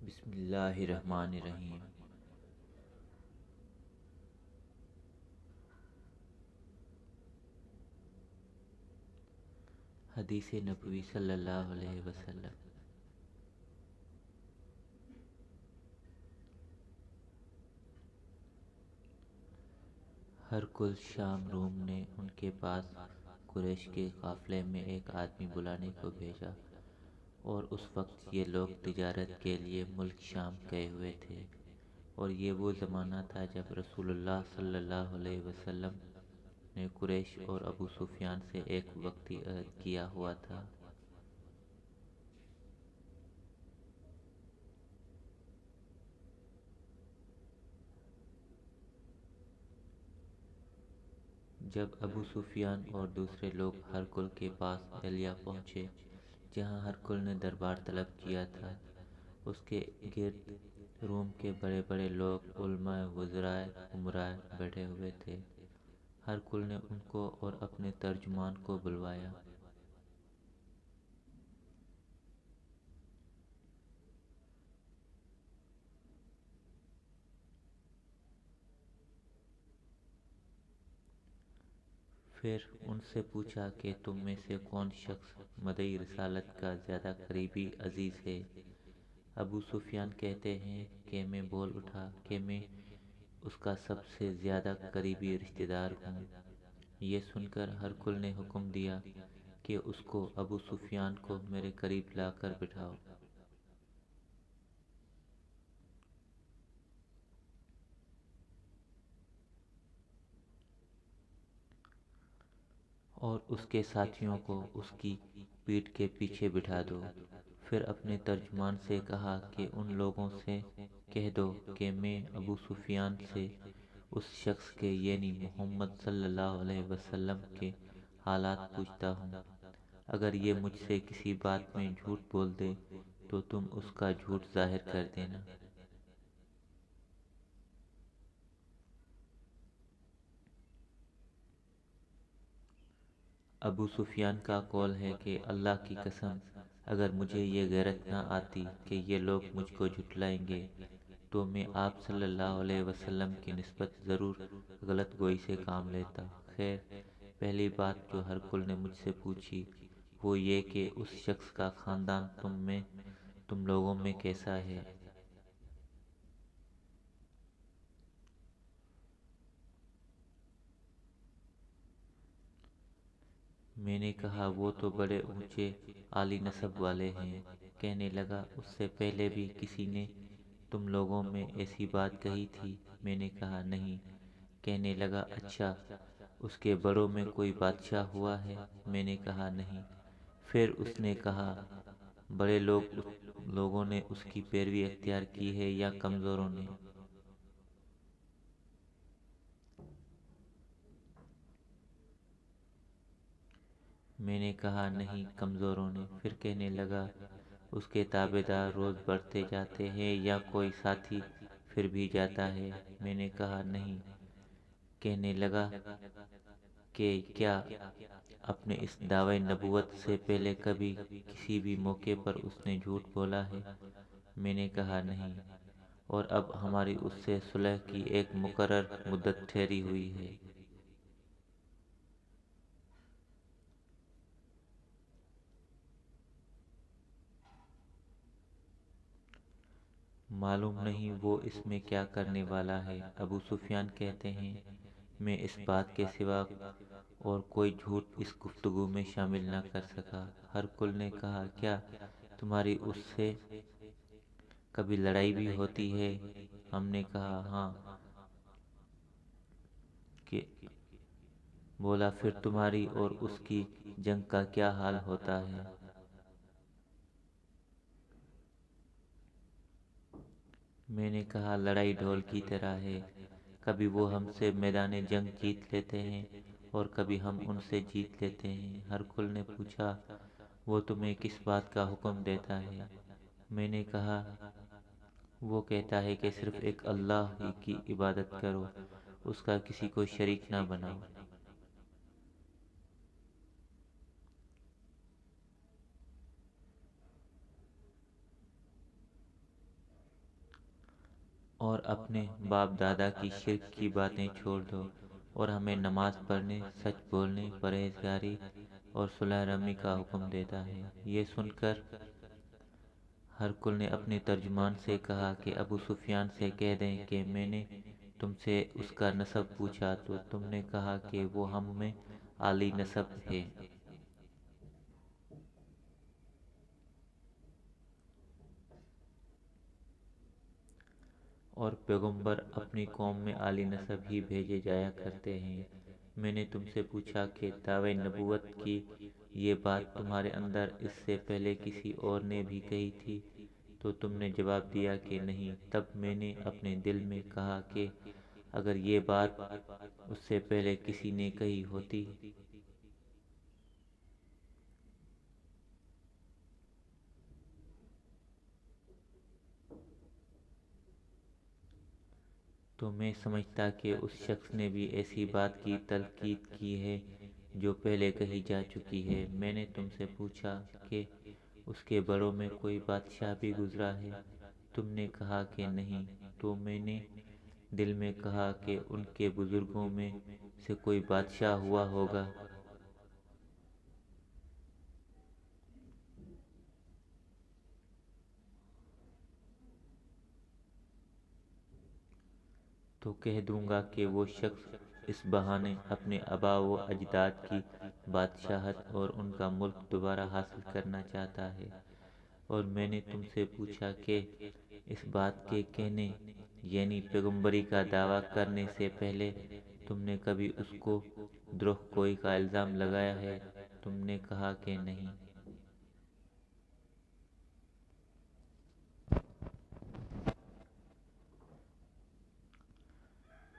بسم اللہ الرحمن الرحیم۔ حدیث نبوی صلی اللہ علیہ وسلم۔ ہرقل شام روم نے ان کے پاس قریش کے قافلے میں ایک آدمی بلانے کو بھیجا، اور اس وقت یہ لوگ تجارت کے لیے ملک شام گئے ہوئے تھے، اور یہ وہ زمانہ تھا جب رسول اللہ صلی اللہ علیہ وسلم نے قریش اور ابو سفیان سے ایک وقتی عہد کیا ہوا تھا۔ جب ابو سفیان اور دوسرے لوگ ہرقل کے پاس ایلیا پہنچے، جہاں ہرقل نے دربار طلب کیا تھا، اس کے گرد روم کے بڑے بڑے لوگ، علماء، وزراء، امراء بیٹھے ہوئے تھے۔ ہرقل نے ان کو اور اپنے ترجمان کو بلوایا۔ پھر ان سے پوچھا کہ تم میں سے کون شخص مدعی رسالت کا زیادہ قریبی عزیز ہے؟ ابو سفیان کہتے ہیں کہ میں بول اٹھا کہ میں اس کا سب سے زیادہ قریبی رشتہ دار ہوں۔ یہ سن کر ہرقل نے حکم دیا کہ اس کو ابو سفیان کو میرے قریب لا کر بٹھاؤ۔ اور اس کے ساتھیوں کو اس کی پیٹھ کے پیچھے بٹھا دو۔ پھر اپنے ترجمان سے کہا کہ ان لوگوں سے کہہ دو کہ میں ابو سفیان سے اس شخص کے یعنی محمد صلی اللہ علیہ وسلم کے حالات پوچھتا ہوں۔ اگر یہ مجھ سے کسی بات میں جھوٹ بول دے تو تم اس کا جھوٹ ظاہر کر دینا۔ ابو سفیان کا قول ہے کہ اللہ کی قسم، اگر مجھے یہ غیرت نہ آتی کہ یہ لوگ مجھ کو جھٹلائیں گے تو میں آپ صلی اللہ علیہ وسلم کی نسبت ضرور غلط گوئی سے کام لیتا۔ خیر، پہلی بات جو ہرقل نے مجھ سے پوچھی وہ یہ کہ اس شخص کا خاندان تم لوگوں میں کیسا ہے؟ میں نے کہا وہ تو بڑے اونچے عالی نسب والے ہیں۔ کہنے لگا اس سے پہلے بھی کسی نے تم لوگوں میں ایسی بات کہی تھی؟ میں نے کہا نہیں۔ کہنے لگا اچھا، اس کے بڑوں میں کوئی بادشاہ ہوا ہے؟ میں نے کہا نہیں۔ پھر اس نے کہا بڑے لوگوں نے اس کی پیروی اختیار کی ہے یا کمزوروں نے؟ میں نے کہا نہیں، کمزوروں نے۔ پھر کہنے لگا اس کے تابع دار روز بڑھتے جاتے ہیں یا کوئی ساتھی پھر بھی جاتا ہے؟ میں نے کہا نہیں۔ کہنے لگا کہ کیا اپنے اس دعوی نبوت سے پہلے کبھی کسی بھی موقع پر اس نے جھوٹ بولا ہے؟ میں نے کہا نہیں۔ اور اب ہماری اس سے صلح کی ایک مقرر مدت ٹھہری ہوئی ہے۔ معلوم نہیں وہ اس میں کیا کرنے والا ہے۔ ابو سفیان کہتے ہیں میں اس بات کے سوا اور کوئی جھوٹ اس گفتگو میں شامل نہ کر سکا۔ ہرقل نے کہا کیا تمہاری اس سے کبھی لڑائی بھی ہوتی ہے؟ ہم نے کہا ہاں۔ کہ بولا پھر تمہاری اور اس کی جنگ کا کیا حال ہوتا ہے؟ میں نے کہا لڑائی ڈھول کی طرح ہے، کبھی وہ ہم سے میدان جنگ جیت لیتے ہیں اور کبھی ہم ان سے جیت لیتے ہیں۔ ہرقل نے پوچھا وہ تمہیں کس بات کا حکم دیتا ہے؟ میں نے کہا وہ کہتا ہے کہ صرف ایک اللہ ہی کی عبادت کرو، اس کا کسی کو شریک نہ بناؤ۔ اور اپنے باپ دادا کی شرک کی باتیں چھوڑ دو اور ہمیں نماز پڑھنے، سچ بولنے، پرہیزگاری اور صلح رحمی کا حکم دیتا ہے۔ یہ سن کر ہرقل نے اپنے ترجمان سے کہا کہ ابو سفیان سے کہہ دیں کہ میں نے تم سے اس کا نسب پوچھا تو تم نے کہا کہ وہ ہم میں عالی نسب ہے۔ اور پیغمبر اپنی قوم میں عالی نسب ہی بھیجے جایا کرتے ہیں۔ میں نے تم سے پوچھا کہ دعوی نبوت کی یہ بات تمہارے اندر اس سے پہلے کسی اور نے بھی کہی تھی تو تم نے جواب دیا کہ نہیں۔ تب میں نے اپنے دل میں کہا کہ اگر یہ بات اس سے پہلے کسی نے کہی ہوتی تو میں سمجھتا کہ اس شخص نے بھی ایسی بات کی تلقین کی ہے جو پہلے کہی جا چکی ہے۔ میں نے تم سے پوچھا کہ اس کے بڑوں میں کوئی بادشاہ بھی گزرا ہے؟ تم نے کہا کہ نہیں۔ تو میں نے دل میں کہا کہ ان کے بزرگوں میں سے کوئی بادشاہ ہوا ہوگا۔ تو کہہ دوں گا کہ وہ شخص اس بہانے اپنے آباء و اجداد کی بادشاہت اور ان کا ملک دوبارہ حاصل کرنا چاہتا ہے۔ اور میں نے تم سے پوچھا کہ اس بات کے کہنے یعنی پیغمبری کا دعویٰ کرنے سے پہلے تم نے کبھی اس کو دروغ گوئی کا الزام لگایا ہے؟ تم نے کہا کہ نہیں۔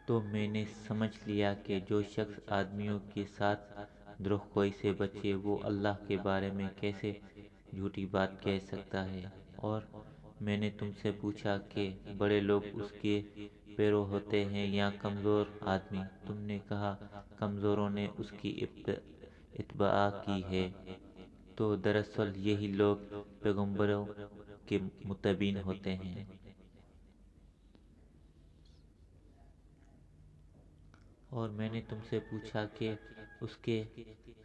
تو میں نے سمجھ لیا کہ جو شخص آدمیوں کے ساتھ دروغ گوئی سے بچے وہ اللہ کے بارے میں کیسے جھوٹی بات کہہ سکتا ہے۔ اور میں نے تم سے پوچھا کہ بڑے لوگ اس کے پیرو ہوتے ہیں یا کمزور آدمی؟ تم نے کہا کمزوروں نے اس کی اتباع کی ہے۔ تو دراصل یہی لوگ پیغمبروں کے متبعین ہوتے ہیں۔ اور میں نے تم سے پوچھا کہ اس کے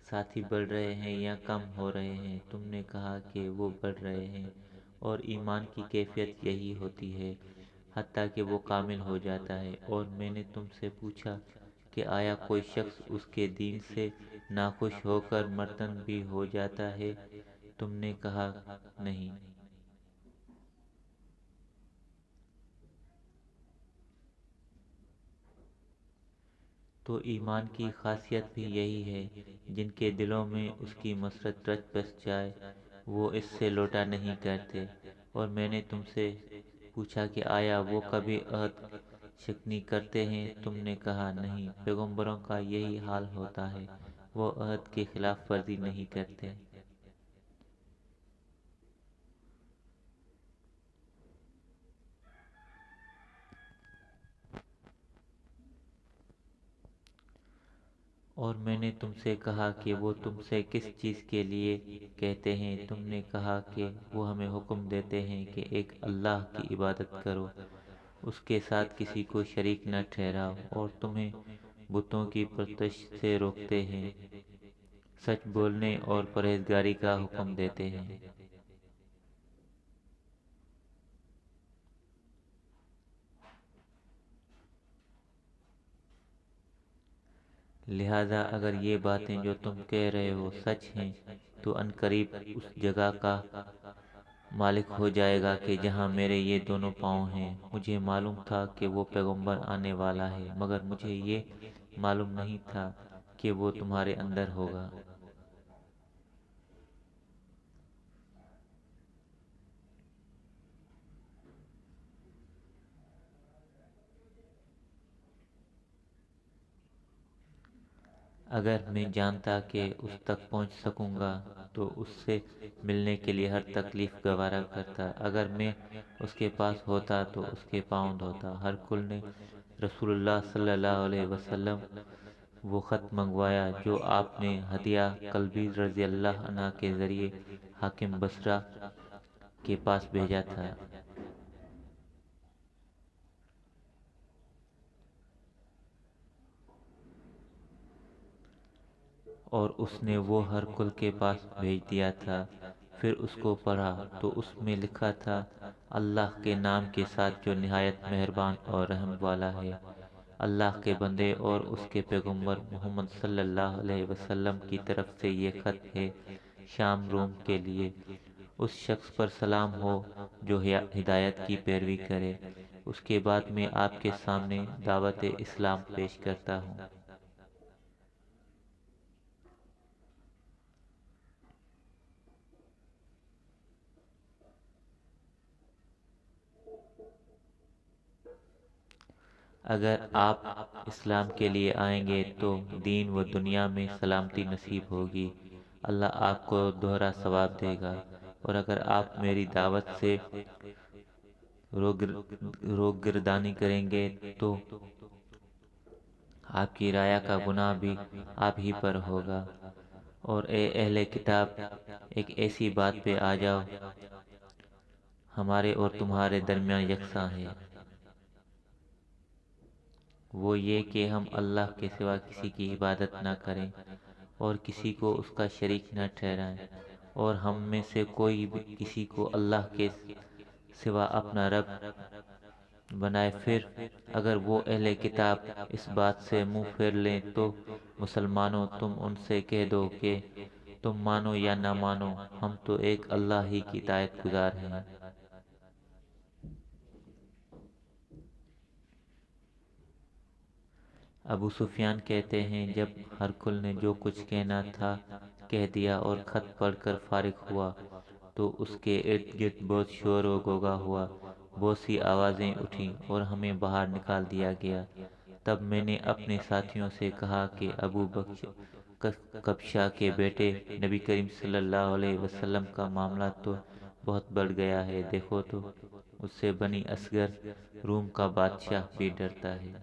ساتھی بڑھ رہے ہیں یا کم ہو رہے ہیں؟ تم نے کہا کہ وہ بڑھ رہے ہیں۔ اور ایمان کی کیفیت یہی ہوتی ہے حتیٰ کہ وہ کامل ہو جاتا ہے۔ اور میں نے تم سے پوچھا کہ آیا کوئی شخص اس کے دین سے ناخوش ہو کر مرتد بھی ہو جاتا ہے؟ تم نے کہا نہیں۔ تو ایمان کی خاصیت بھی یہی ہے جن کے دلوں میں اس کی مسرت رچ بس جائے وہ اس سے لوٹا نہیں کرتے۔ اور میں نے تم سے پوچھا کہ آیا وہ کبھی عہد شکنی کرتے ہیں؟ تم نے کہا نہیں۔ پیغمبروں کا یہی حال ہوتا ہے، وہ عہد کی خلاف ورزی نہیں کرتے۔ اور میں نے تم سے کہا کہ وہ تم سے کس چیز کے لیے کہتے ہیں؟ تم نے کہا کہ وہ ہمیں حکم دیتے ہیں کہ ایک اللہ کی عبادت کرو، اس کے ساتھ کسی کو شریک نہ ٹھہراؤ، اور تمہیں بتوں کی پرستش سے روکتے ہیں، سچ بولنے اور پرہیزگاری کا حکم دیتے ہیں۔ لہذا اگر یہ باتیں جو تم کہہ رہے ہو سچ ہیں تو عنقریب اس جگہ کا مالک ہو جائے گا کہ جہاں میرے یہ دونوں پاؤں ہیں۔ مجھے معلوم تھا کہ وہ پیغمبر آنے والا ہے مگر مجھے یہ معلوم نہیں تھا کہ وہ تمہارے اندر ہوگا۔ اگر میں جانتا کہ اس تک پہنچ سکوں گا تو اس سے ملنے کے لیے ہر تکلیف گوارا کرتا۔ اگر میں اس کے پاس ہوتا تو اس کے پاؤں دھوتا۔ ہرقل نے رسول اللہ صلی اللہ علیہ وسلم وہ خط منگوایا جو آپ نے ہدیہ کلبی رضی اللہ عنہ کے ذریعے حاکم بصرہ کے پاس بھیجا تھا۔ اور اس نے وہ ہرکل کے پاس بھیج دیا تھا۔ پھر اس کو پڑھا تو اس میں لکھا تھا، اللہ کے نام کے ساتھ جو نہایت مہربان اور رحم والا ہے۔ اللہ کے بندے اور اس کے پیغمبر محمد صلی اللہ علیہ وسلم کی طرف سے یہ خط ہے شام روم کے لیے۔ اس شخص پر سلام ہو جو ہدایت کی پیروی کرے۔ اس کے بعد میں آپ کے سامنے دعوت اسلام پیش کرتا ہوں۔ اگر آپ اسلام کے لیے آئیں گے تو دین و دنیا میں سلامتی نصیب ہوگی، اللہ آپ کو دوہرا ثواب دے گا۔ اور اگر آپ میری دعوت سے روگردانی کریں گے تو آپ کی رعایا کا گناہ بھی آپ ہی پر ہوگا۔ اور اے اہل کتاب، ایک ایسی بات پہ آ جاؤ ہمارے اور تمہارے درمیان یکساں ہے، وہ یہ کہ ہم اللہ کے سوا کسی کی عبادت نہ کریں اور کسی کو اس کا شریک نہ ٹھہرائیں، اور ہم میں سے کوئی بھی کسی کو اللہ کے سوا اپنا رب بنائے۔ پھر اگر وہ اہل کتاب اس بات سے منہ پھیر لیں تو مسلمانوں، تم ان سے کہہ دو کہ تم مانو یا نہ مانو، ہم تو ایک اللہ ہی کی اطاعت گزار ہیں۔ ابو سفیان کہتے ہیں، جب ہرکل نے جو کچھ کہنا تھا کہہ دیا اور خط پڑھ کر فارغ ہوا تو اس کے ارد گرد بہت شور و غوغا ہوا، بہت سی آوازیں اٹھیں اور ہمیں باہر نکال دیا گیا۔ تب میں نے اپنے ساتھیوں سے کہا کہ ابو کبشہ کے بیٹے نبی کریم صلی اللہ علیہ وسلم کا معاملہ تو بہت بڑھ گیا ہے، دیکھو تو اس سے بنی اصغر روم کا بادشاہ بھی ڈرتا ہے۔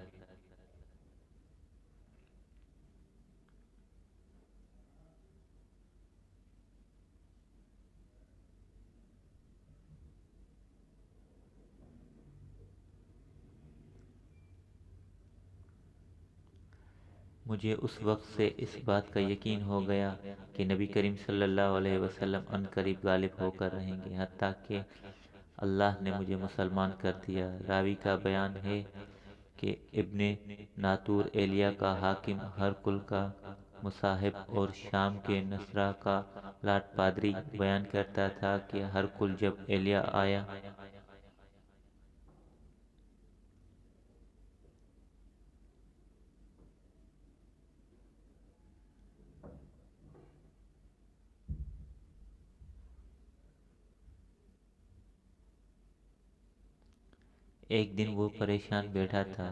مجھے اس وقت سے اس بات کا یقین ہو گیا کہ نبی کریم صلی اللہ علیہ وسلم عنقریب غالب ہو کر رہیں گے، حتیٰ کہ اللہ نے مجھے مسلمان کر دیا۔ راوی کا بیان ہے کہ ابن ناطور ایلیا کا حاکم ہرکل کا مصاحب اور شام کے نصرہ کا لاٹ پادری بیان کرتا تھا کہ ہرکل جب ایلیا آیا ایک دن وہ پریشان بیٹھا تھا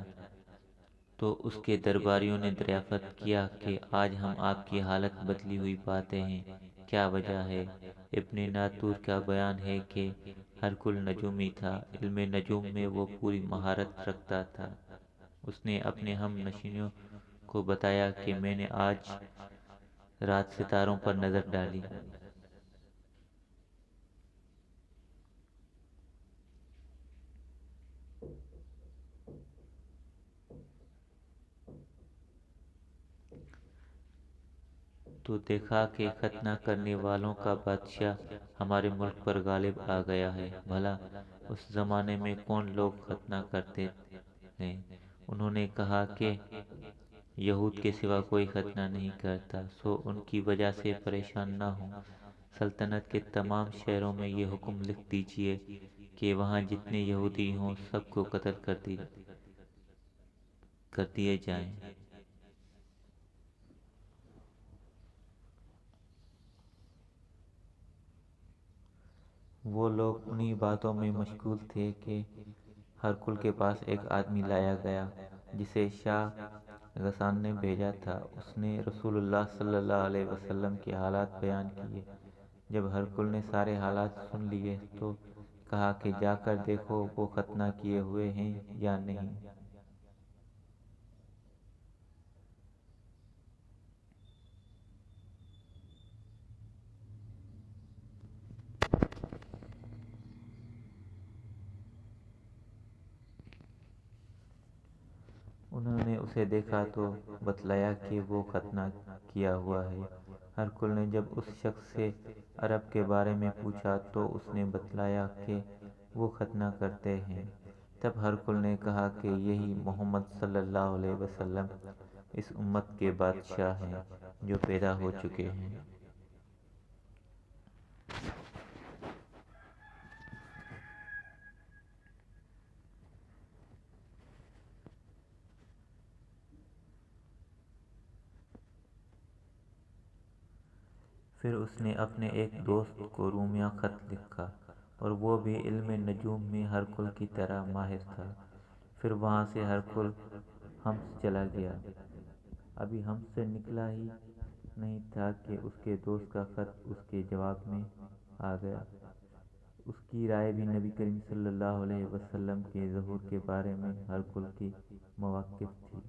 تو اس کے درباریوں نے دریافت کیا کہ آج ہم آپ کی حالت بدلی ہوئی پاتے ہیں، کیا وجہ ہے؟ ابن ناطور کا بیان ہے کہ ہرکل نجومی تھا، علم نجوم میں وہ پوری مہارت رکھتا تھا۔ اس نے اپنے ہم نشینوں کو بتایا کہ میں نے آج رات ستاروں پر نظر ڈالی۔ تو دیکھا کہ ختنہ کرنے والوں کا بادشاہ ہمارے ملک پر غالب آ گیا ہے۔ بھلا اس زمانے میں کون لوگ ختنہ کرتے تھے؟ انہوں نے کہا کہ یہود کے سوا کوئی ختنہ نہیں کرتا، سو ان کی وجہ سے پریشان نہ ہوں۔ سلطنت کے تمام شہروں میں یہ حکم لکھ دیجئے کہ وہاں جتنے یہودی ہوں سب کو قتل کر دیے جائیں۔ وہ لوگ انہی باتوں میں مشغول تھے کہ ہرکل کے پاس ایک آدمی لایا گیا جسے شاہ غسان نے بھیجا تھا۔ اس نے رسول اللہ صلی اللہ علیہ وسلم کے حالات بیان کیے۔ جب ہرکل نے سارے حالات سن لیے تو کہا کہ جا کر دیکھو وہ ختنہ کیے ہوئے ہیں یا نہیں۔ انہوں نے اسے دیکھا تو بتلایا کہ وہ ختنہ کیا ہوا ہے۔ ہرکل نے جب اس شخص سے عرب کے بارے میں پوچھا تو اس نے بتلایا کہ وہ ختنہ کرتے ہیں۔ تب ہرکل نے کہا کہ یہی محمد صلی اللہ علیہ وسلم اس امت کے بادشاہ ہیں جو پیدا ہو چکے ہیں۔ پھر اس نے اپنے ایک دوست کو رومیہ خط لکھا، اور وہ بھی علم نجوم میں ہرکل کی طرح ماہر تھا۔ پھر وہاں سے ہرکل حمص چلا گیا۔ ابھی حمص سے نکلا ہی نہیں تھا کہ اس کے دوست کا خط اس کے جواب میں آ گیا۔ اس کی رائے بھی نبی کریم صلی اللہ علیہ وسلم کے ظہور کے بارے میں ہرکل کی موافق تھی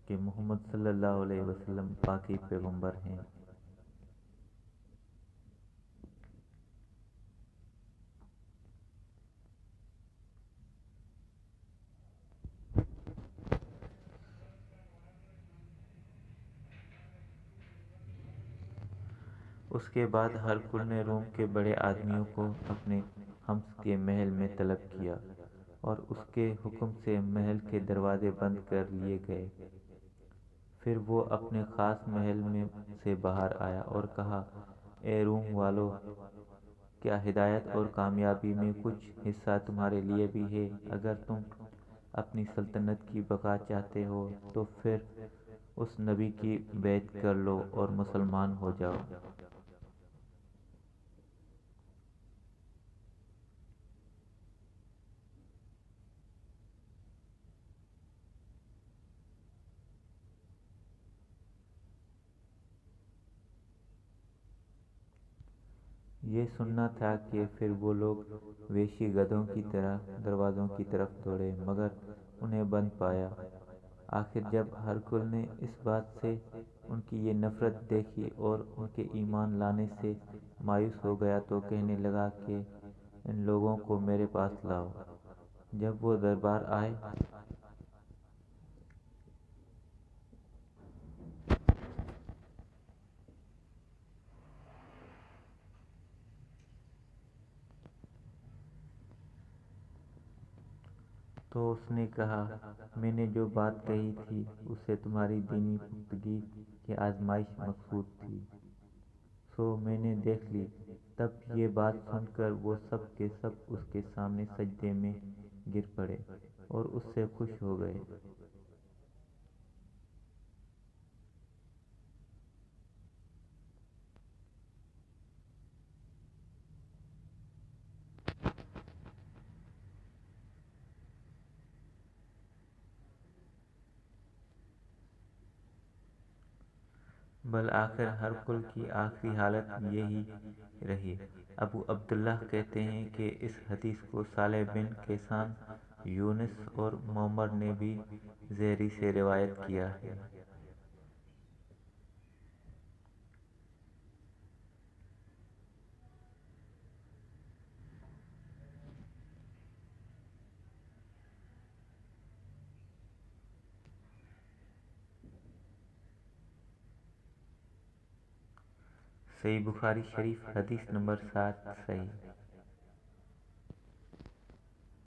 کہ محمد صلی اللہ علیہ وسلم باقی پیغمبر ہیں۔ اس کے بعد ہرکل نے روم کے بڑے آدمیوں کو اپنے حمص کے محل میں طلب کیا، اور اس کے حکم سے محل کے دروازے بند کر لیے گئے۔ پھر وہ اپنے خاص محل میں سے باہر آیا اور کہا، اے روم والو، کیا ہدایت اور کامیابی میں کچھ حصہ تمہارے لیے بھی ہے؟ اگر تم اپنی سلطنت کی بقا چاہتے ہو تو پھر اس نبی کی بیعت کر لو اور مسلمان ہو جاؤ۔ یہ سننا تھا کہ پھر وہ لوگ وحشی گدھوں کی طرح دروازوں کی طرف دوڑے، مگر انہیں بند پایا۔ آخر جب ہرکل نے اس بات سے ان کی یہ نفرت دیکھی اور ان کے ایمان لانے سے مایوس ہو گیا تو کہنے لگا کہ ان لوگوں کو میرے پاس لاؤ۔ جب وہ دربار آئے تو اس نے کہا، میں نے جو بات کہی تھی اس سے تمہاری دینی پختگی کی آزمائش مقصود تھی، سو میں نے دیکھ لی۔ تب یہ بات سن کر وہ سب کے سب اس کے سامنے سجدے میں گر پڑے اور اس سے خوش ہو گئے۔ بالآخر ہرکل کی آخری حالت یہی رہی۔ ابو عبداللہ کہتے ہیں کہ اس حدیث کو صالح بن کیسان، یونس اور معمر نے بھی زہری سے روایت کیا ہے۔ صحیح بخاری شریف حدیث نمبر 7 صحیح۔